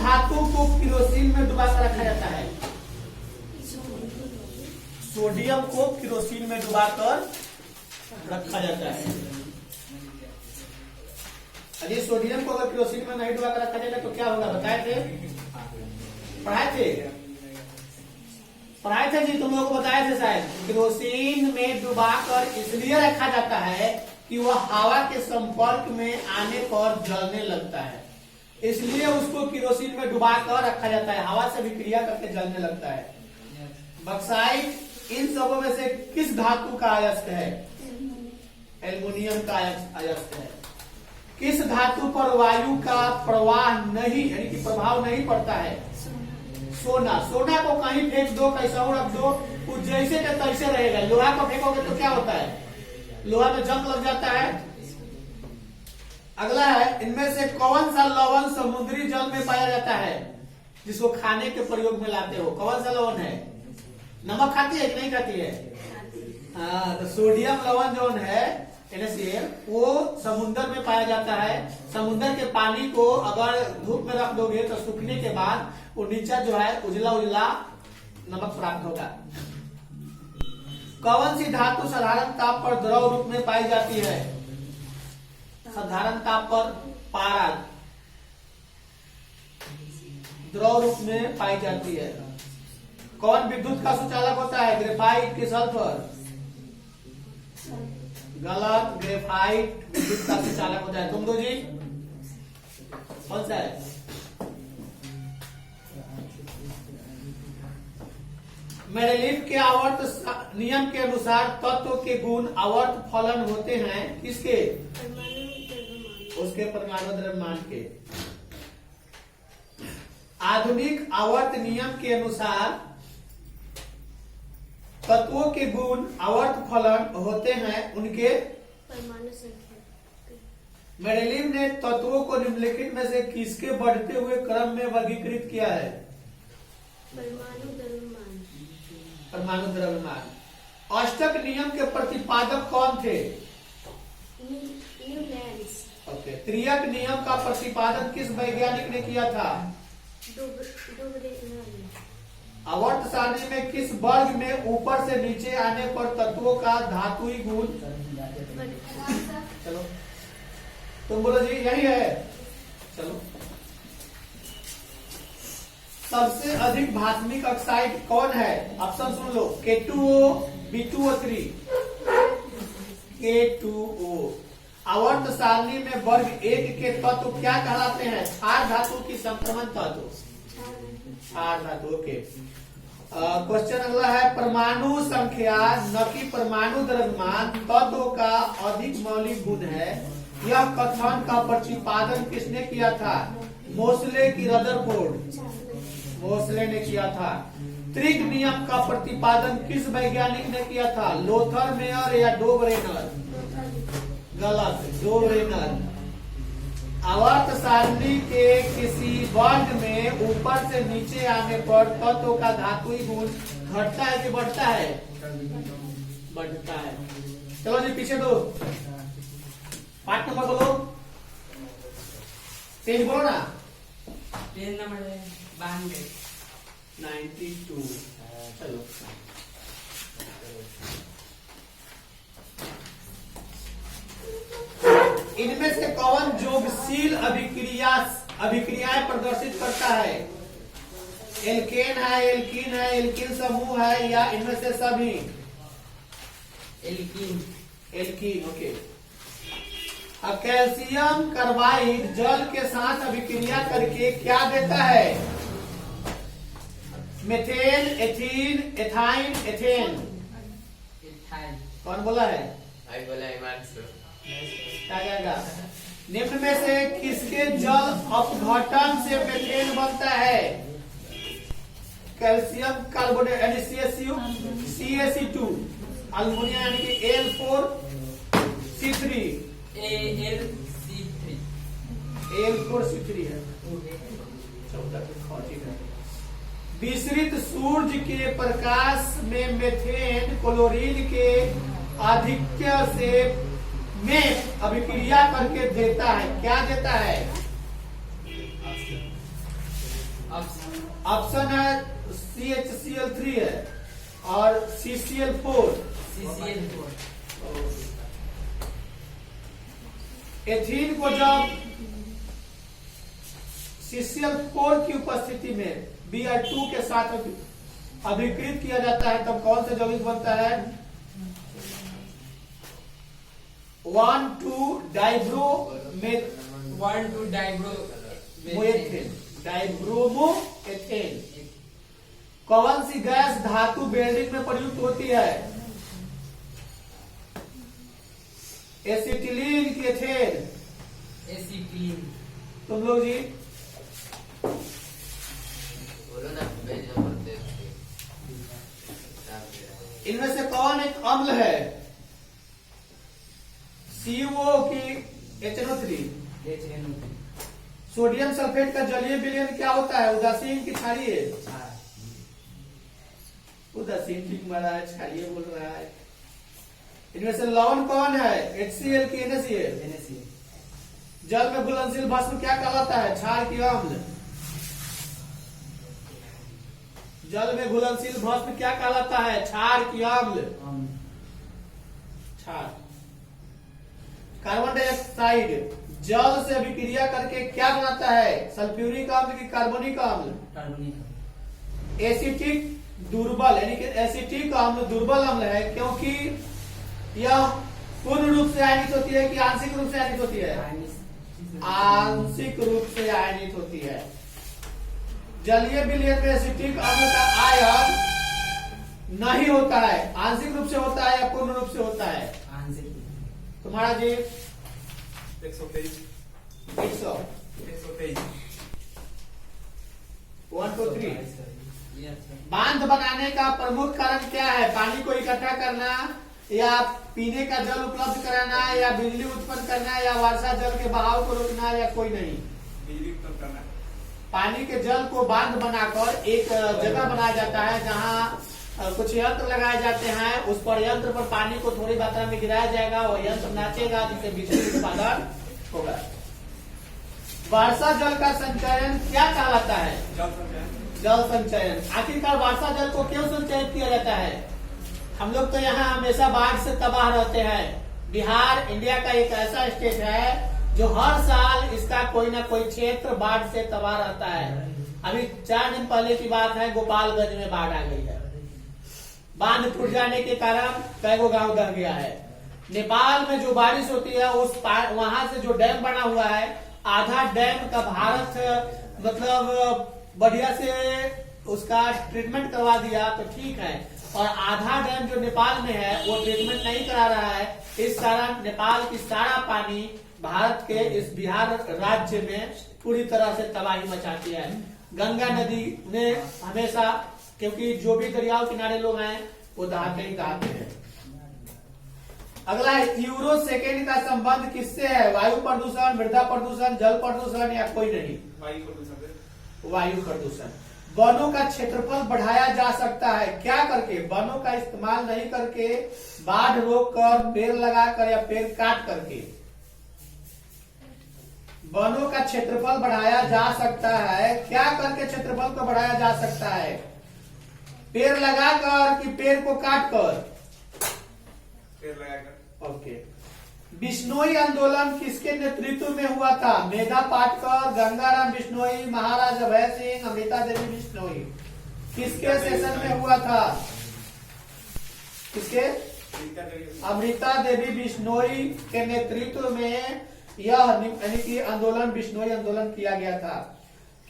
धातु को केरोसिन में डुबाकर रखा जाता है? सोडियम को केरोसिन में डुबाकर रखा जाता है। अरे सोडियम को अगर केरोसिन में नहीं डुबाकर रखा जाएगा तो क्या होगा? बताए थे, पढ़ाए थे जी, तुम लोगों को बताए थे शायद। केरोसिन में डुबाकर इसलिए रखा जाता है कि वह हवा के संपर्क में आने पर जलने लगता है, इसलिए उसको केरोसिन में डुबाकर रखा जाता है। हवा से विक्रिया करके जलने लगता है। बक्साइट इन सबों में से किस धातु का अयस्क है? एल्युमिनियम का अयस्क है। किस धातु पर वायु का प्रवाह नहीं यानी कि प्रभाव नहीं पड़ता है? सोना। सोना को कहीं फेंक दो, कैसा रख दो, वो जैसे के तैसे रहेगा। लोहा को फेंकोगे तो क्या होता है? लोहा में जंग लग जाता है। अगला है, इनमें से कौन सा लवण समुद्री जल में पाया जाता है जिसको खाने के प्रयोग में लाते हो? कौन सा लवण है? नमक खाती है कि नहीं खाती है? हाँ, तो सोडियम लवण जो है NaCl, वो समुद्र में पाया जाता है। समुद्र के पानी को अगर धूप में रख दोगे तो सूखने के बाद वो नीचे जो है उजला उजला नमक प्राप्त होगा। कौन सी धातु साधारण ताप पर द्रव रूप में पाई जाती है? साधारण ताप पर पारा द्रव रूप में पाई जाती है। कौन विद्युत का सुचालक होता है? ग्रेफाइट के सल्फर? गलत, ग्रेफाइट विद्युत का सुचालक होता है। तुम दो जी, कौन सा है? मेंडेलीव के आवर्त नियम के अनुसार तत्व के गुण आवर्त फलन होते हैं किसके? उसके परमाणु द्रव्यमान के। आधुनिक आवर्त नियम के अनुसार तत्वों के गुण आवर्त फलन होते हैं उनके परमाणु संख्या। मेंडेलीव ने तत्वों को निम्नलिखित में से किसके बढ़ते हुए क्रम में वर्गीकृत किया है? परमाणु द्रव्यमान। परमाणु द्रव्यमान। अष्टक नियम के प्रतिपादक कौन थे? न्यूलैंड्स। ओके। त्रियक नियम का प्रतिपादन किस वैज्ञानिक ने किया था? आवर्त सारणी में किस वर्ग में ऊपर से नीचे आने पर तत्वों का धातुई गुण? चलो तुम बोलो जी, यही है। चलो, सबसे अधिक भास्मिक ऑक्साइड कौन है? ऑप्शन सुन लो, K2O, B2O3, K2O। आवर्त सारणी में वर्ग 1 के तत्व क्या कहलाते हैं? क्षार धातु की संक्रमण तत्व? क्षार धातु। ओके। क्वेश्चन अगला है, परमाणु संख्या न कि परमाणु द्रव्यमान तत्व का अधिक मौलिक गुण है, यह कथन का प्रतिपादन किसने किया था? मोसले की रदरफोर्ड? मोसले ने किया था। त्रिक नियम का प्रतिपादन किस वैज्ञानिक ने किया था? लोथर मेयर या डोबरेनर? गलत, डोबरेनर। आवर्त सारणी के किसी वर्ग में ऊपर से नीचे आने पर तत्व का धातुई गुण घटता है कि बढ़ता है? बढ़ता है। चलो जी पीछे दो, पाठ नंबर बोलो, पेज बोलो ना। Page number 92, 92। चलो, इनमें से कौन जोगशील अभिक्रियाएं प्रदर्शित करता है? एल्केन है, एल्कीन है, एल्कीन समूह है, या इनमें से सभी? एल्कीन। एल्कीन। ओके। अब कैल्शियम कार्बाइड जल के साथ अभिक्रिया करके क्या देता है? Methane, ethene, ethyne, ethane. कौन बोला है? आई बोला हिमांशु। क्या कहेगा? निम्न में से किसके जल अपघटन से मेथेन बनता है? कैल्शियम कार्बोनेट यानी CaC2, अल्मोनियम यानी कि Al4C3, Al4C3 है। विसरित सूर्य के प्रकाश में मेथेन क्लोरीन के आधिक्य से में अभिक्रिया करके देता है, क्या देता है? ऑप्शन है CHCl3 है और CCl4। CCl4। एथीन को जब CCl4 की उपस्थिति में Br2 के साथ अभिकृत किया जाता है तब कौन सा यौगिक बनता है? 1,2-डाइब्रोमेथेन, डाइब्रोमोएथेन। कौन सी गैस धातु वेल्डिंग में प्रयुक्त होती है? एसिटिलीन की एथेन? एसिटिलीन। तुम लोग जी बोलो ना, इनमें से कौन एक अम्ल है? CO की HNO3। सोडियम सल्फेट का जलीय विलयन क्या होता है? उदासीन की क्षारीय? उदासीन ठीक मारा है, क्षारीय बोल रहा है। इनमें से लवण कौन है? HCl की NaCl? जल में घुलनशील भस्म क्या कहलाता है? क्षार की अम्ल? जल में घुलनशील भस्म क्या कहलाता है? क्षार की अम्ल? क्षार। कार्बन डाइऑक्साइड जल से अभिक्रिया करके क्या बनाता है? सल्फ्यूरिक अम्ल की कार्बनिक अम्ल? एसिटिक दुर्बल, यानी कि एसिटिक अम्ल दुर्बल अम्ल है क्योंकि यह पूर्ण रूप से आयनित होती है कि आंशिक रूप से आयनित होती है? आंशिक रूप से आयनित होती है। जलीय विलयन में एसिटिक अम्ल का आयन नहीं होता है, आंशिक रूप से होता है या पूर्ण रूप से होता है? तुम्हारा जी 123। 100 1 2 3। बांध बनाने का प्रमुख कारण क्या है? पानी को इकट्ठा करना या पीने का जल उपलब्ध कराना या बिजली उत्पन्न करना या वर्षा जल के बहाव को रोकना या कोई नहीं? बिजली उत्पन्न करना। पानी के जल को बांध बनाकर एक जगह बनाया जाता है जहाँ कुछ यंत्र लगाए जाते हैं, उस पर यंत्र पर पानी को थोड़ी मात्रा में गिराया जाएगा, वह यंत्र नाचेगा जिससे बिजली उत्पादन होगा। वर्षा जल का संचयन क्या कहलाता है? जल संचयन। आखिरकार वर्षा जल को क्यों संचयित किया जाता है? हम लोग तो यहाँ हमेशा बाढ़ से तबाह रहते हैं। बिहार इंडिया का एक ऐसा स्टेट है जो हर साल इसका कोई ना कोई क्षेत्र बाढ़ से तबाह रहता है। अभी 4 दिन पहले की बात है, गोपालगंज में बाढ़ आ गई है। बांध टूट जाने के कारण कई गो गांव दह गया है। नेपाल में जो बारिश होती है वहां से जो डैम बना हुआ है, आधा डैम का भारत मतलब बढ़िया से उसका ट्रीटमेंट करवा दिया तो ठीक है, और आधा डैम जो नेपाल में है वो ट्रीटमेंट नहीं करा रहा है। इस कारण नेपाल की सारा पानी भारत के इस बिहार राज्य में पूरी तरह से तबाही मचाती है। गंगा नदी ने हमेशा, क्योंकि जो भी दरियाओं किनारे लोग हैं वो दहाते ही दहाते हैं। अगला है यूरो सेकेंड का संबंध किससे है? वायु प्रदूषण, मृदा प्रदूषण, जल प्रदूषण या कोई नहीं? वायु प्रदूषण। वायु प्रदूषण। वनों का क्षेत्रफल बढ़ाया जा सकता है क्या करके? वनों का इस्तेमाल नहीं करके, बाढ़ रोक कर, पेड़ लगाकर या पेड़ काट करके। वनों का क्षेत्रफल बढ़ाया जा सकता है क्या करके? क्षेत्रफल को बढ़ाया जा सकता है पेड़ लगाकर कि पेड़ को काट कर? पेड़ लगाकर। ओके। बिश्नोई आंदोलन किसके नेतृत्व में हुआ था? मेधा पाटकर, गंगाराम बिश्नोई, महाराज अभय सिंह, अमृता देवी बिश्नोई। किसके सेशन में हुआ था? किसके? अमृता देवी बिश्नोई के नेतृत्व में यह यानी कि आंदोलन, बिश्नोई आंदोलन किया गया था।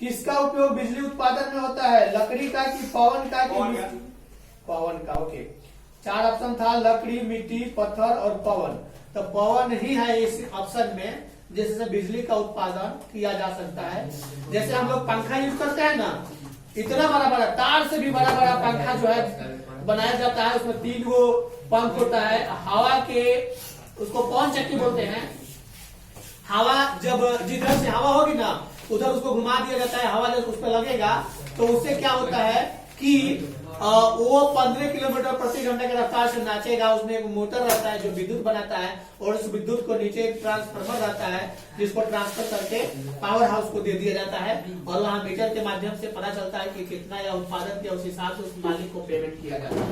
किसका उपयोग बिजली उत्पादन में होता है? लकड़ी का कि पवन का? पवन का। ओके। 4 ऑप्शन था, लकड़ी, मिट्टी, पत्थर और पवन। तो पवन ही है इस ऑप्शन में जिससे बिजली का उत्पादन किया जा सकता है। जैसे हम लोग पंखा यूज करते हैं ना, इतना बड़ा बड़ा तार से भी बड़ा बड़ा पंखा जो है बनाया जाता है, उसमें 3 गो पंख होता है। हवा के, उसको पवन चक्की बोलते हैं। हवा जब जिधर से हवा होगी ना उधर उसको घुमा दिया जाता है। हवा जब उस पर लगेगा तो उससे क्या होता है कि वो 15 किलोमीटर प्रति घंटे की रफ्तार से नाचेगा। उसमें एक मोटर रहता है जो विद्युत बनाता है और उस विद्युत को नीचे एक ट्रांसफार्मर रहता है जिसको ट्रांसफर करके पावर हाउस को दे दिया जाता है और वहाँ मीटर के माध्यम से पता चलता है कि कितना या उत्पादन किया, उस हिसाब से उस मालिक को पेमेंट किया जाता है।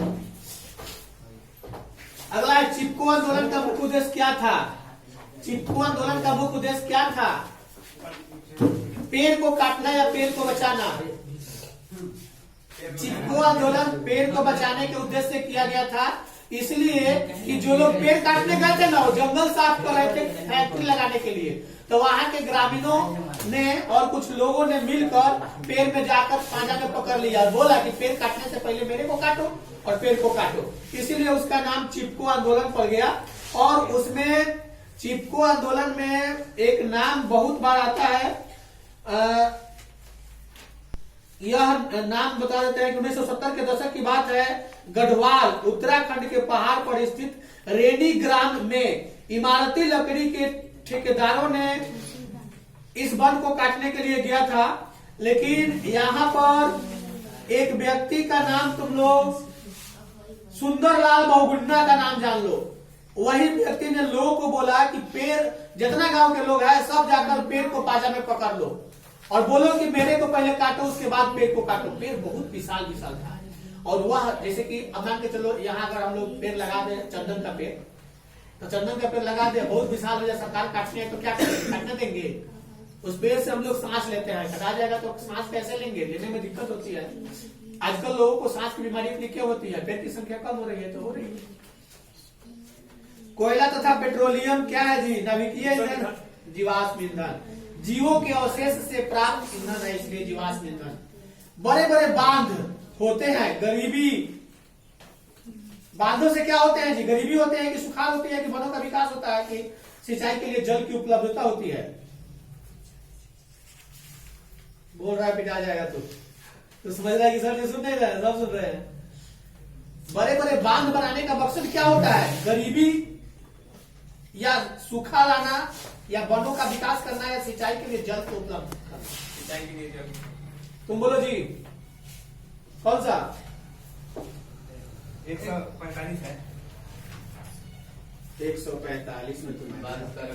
अगला है चिपको आंदोलन का मुख्य उद्देश्य क्या था? चिपको आंदोलन का मुख्य उद्देश्य क्या था? पेड़ को काटना या पेड़ को बचाना? चिपको आंदोलन पेड़ को बचाने के उद्देश्य से किया गया था, इसलिए कि जो लोग पेड़ काटने गए थे ना, वो जंगल साफ कर रहे थे फैक्ट्री लगाने के लिए, तो वहां के ग्रामीणों ने और कुछ लोगों ने मिलकर पेड़ में जाकर पांजा में पकड़ लिया, बोला कि पेड़ काटने से पहले मेरे को काटो और पेड़ को काटो। इसीलिए उसका नाम चिपको आंदोलन पड़ गया। और उसमें चिपको आंदोलन में एक नाम बहुत बार आता है, यह नाम बता देते हैं कि 1970 के दशक की बात है। गढ़वाल उत्तराखंड के पहाड़ पर स्थित रेनी ग्राम में इमारती लकड़ी के ठेकेदारों ने इस वन को काटने के लिए गया था, लेकिन यहाँ पर एक व्यक्ति का नाम तुम लोग सुंदरलाल बहुगुन्ना का नाम जान लो। वही व्यक्ति ने लोगों को बोला कि पेड़, जितना गांव के लोग हैं सब जाकर पेड़ को पाजा में पकड़ लो और बोलो कि मेरे को पहले काटो उसके बाद पेड़ को काटो। पेड़ बहुत विशाल विशाल था और वह जैसे कि अब मान के चलो यहाँ अगर हम लोग पेड़ लगा दे चंदन का पेड़, तो चंदन का पेड़ लगा दे, बहुत विशाल हो जाए, सरकार काटनी है तो क्या करेंगे? काटने देंगे? उस पेड़ से हम लोग सांस लेते हैं, कटा जाएगा तो सांस कैसे लेंगे? लेने में दिक्कत होती है। आजकल लोगों को सांस की बीमारी इतनी क्यों होती है? पेड़ की संख्या कम हो रही है तो हो रही है। कोयला तथा पेट्रोलियम क्या है जी? नाभिकीय ईंधन, जीवाश्म ईंधन, जीवों के अवशेष से प्राप्त ईंधन है, इसलिए जीवाश्म ईंधन। बड़े बड़े बांध होते हैं, गरीबी बांधों से क्या होते हैं जी? गरीबी होते हैं कि सुखाड़ होती है कि वनों का विकास होता है कि सिंचाई के लिए जल की उपलब्धता होती है? बोल रहा है पिटा जाएगा तो समझ रहा है कि सर सुन नहीं रहे हैं, सब सुन रहे हैं। बड़े बड़े बांध बनाने का मकसद क्या होता है? गरीबी या सूखा लाना या वनों का विकास करना या सिंचाई के लिए जल को उपलब्ध करना। सिंचाई के लिए जल। तुम बोलो जी कौन सा? 145 है। 145 में तुम्हें बात कर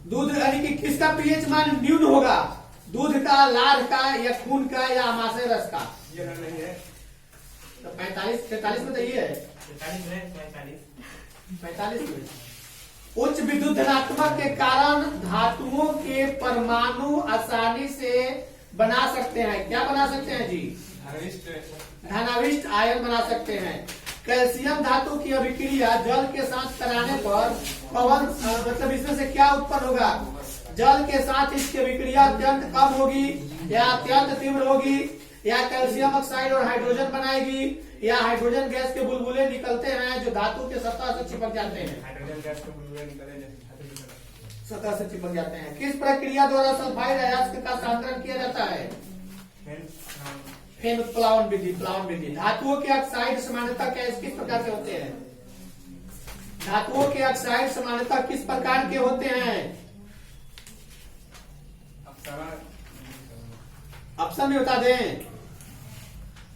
दूध यानी कि किसका पीएच मान न्यून होगा? दूध का, लार का या खून का या आमाशय रस का? ये नहीं है तो 45 में तो ये है 45 में। उच्च विद्युत धनात्मक के कारण धातुओं के परमाणु आसानी से बना सकते हैं। क्या बना सकते हैं जी? धनाविष्ट आयन बना सकते हैं। कैल्शियम धातु की अभिक्रिया जल के साथ कराने पर पवन मतलब इसमें से क्या उत्पन्न होगा? जल के साथ इसकी अभिक्रिया अत्यंत कम होगी या अत्यंत तीव्र होगी, या कैल्शियम ऑक्साइड और हाइड्रोजन बनाएगी, या हाइड्रोजन गैस के बुलबुले निकलते हैं जो धातु के सतह से चिपक जाते हैं। हाइड्रोजन गैस के बुलबुले निकले सतह से चिपक जाते हैं। किस प्रक्रिया द्वारा सल्फाइड अयस्क का सांद्रण किया जाता है? फेन उत्प्लावन विधि, प्लावन विधि। धातुओं के ऑक्साइड सामान्यतः किस प्रकार के होते हैं? धातुओं के ऑक्साइड सामान्यतः किस प्रकार के होते हैं? ऑप्शन में बता दें।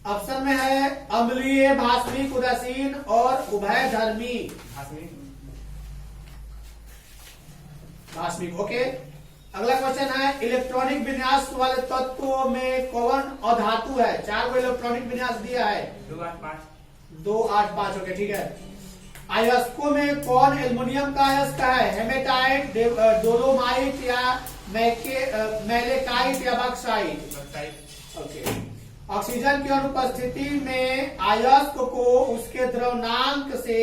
ऑप्शन में है अम्लीय, भास्मिक, उदासीन और उभयधर्मी। भास्मिक। ओके, अगला क्वेश्चन है इलेक्ट्रॉनिक विन्यास वाले तत्वों में कौन अधातु है? 4 को इलेक्ट्रॉनिक विन्यास दिया है 285। ओके ठीक है। अयस्कों में कौन एल्युमिनियम का अयस्क है? हेमेटाइट, डोलोमाइट या मैलेकाइट या बॉक्साइट? ओके। ऑक्सीजन की अनुपस्थिति में अयस्क को उसके द्रवनांक से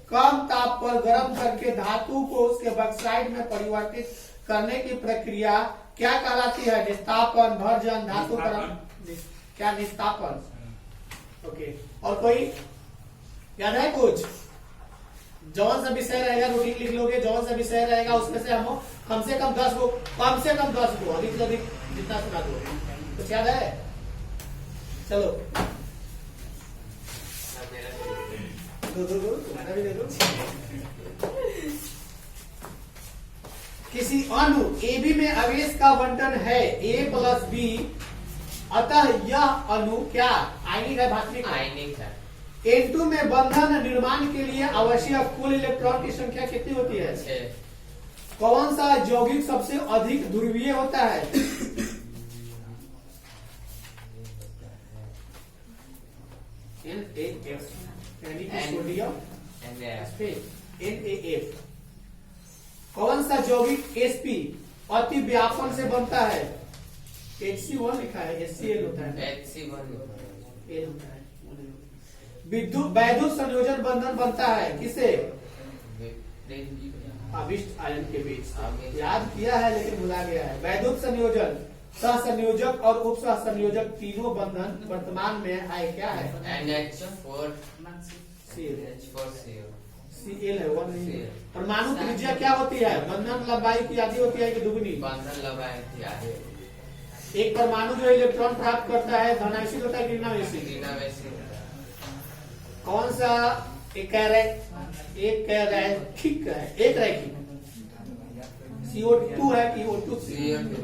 कम ताप पर गर्म करके धातु को उसके बॉक्साइट में परिवर्तित करने की प्रक्रिया क्या कहलाती है? निस्तापन, भर्जन, धातुकरण, क्या निस्तापन? ओके। और कोई याद है कुछ? जौन सा विषय रहेगा रूटीन लिख लोगे, जौन सा विषय रहेगा उसमें से हम कम से कम 10 को, अधिक से अधिक जितना सुना दो। कुछ याद है? चलो तुम्हारा भी दे दो। किसी अणु AB में आवेश का बंटन है A+B अतः यह अणु क्या आयनिक है, धात्विक है? आयनिक है। N2 में बंधन निर्माण के लिए आवश्यक कुल इलेक्ट्रॉन की संख्या कितनी होती है? 6। कौन सा यौगिक सबसे अधिक ध्रुवीय होता है? NaF यानी कि सोडियम NaF। कौन सा यौगिक Sp अति व्यापन से बनता है? HC1 लिखा है, HCl होता है, HC1 L होता है। वैद्युत संयोजन बंधन बनता है किसे? अभिष्ट आयन के बीच। याद किया है लेकिन भुला गया है। वैद्युत संयोजन, सहसंयोजक और उप सहसंयोजक तीनों बंधन वर्तमान में है क्या है? Cl है, वन नहीं है। परमाणु त्रिज्या क्या होती है? बंधन लंबाई की आधी होती है कि दुगनी? बंधन लंबाई की आधी। एक परमाणु जो इलेक्ट्रॉन प्राप्त करता है धनावेशित होता है कि ऋणावेशित? ऋणावेशित। कौन सा एक रैखिक है, एक रैखिक? CO2 है कि O2? CO2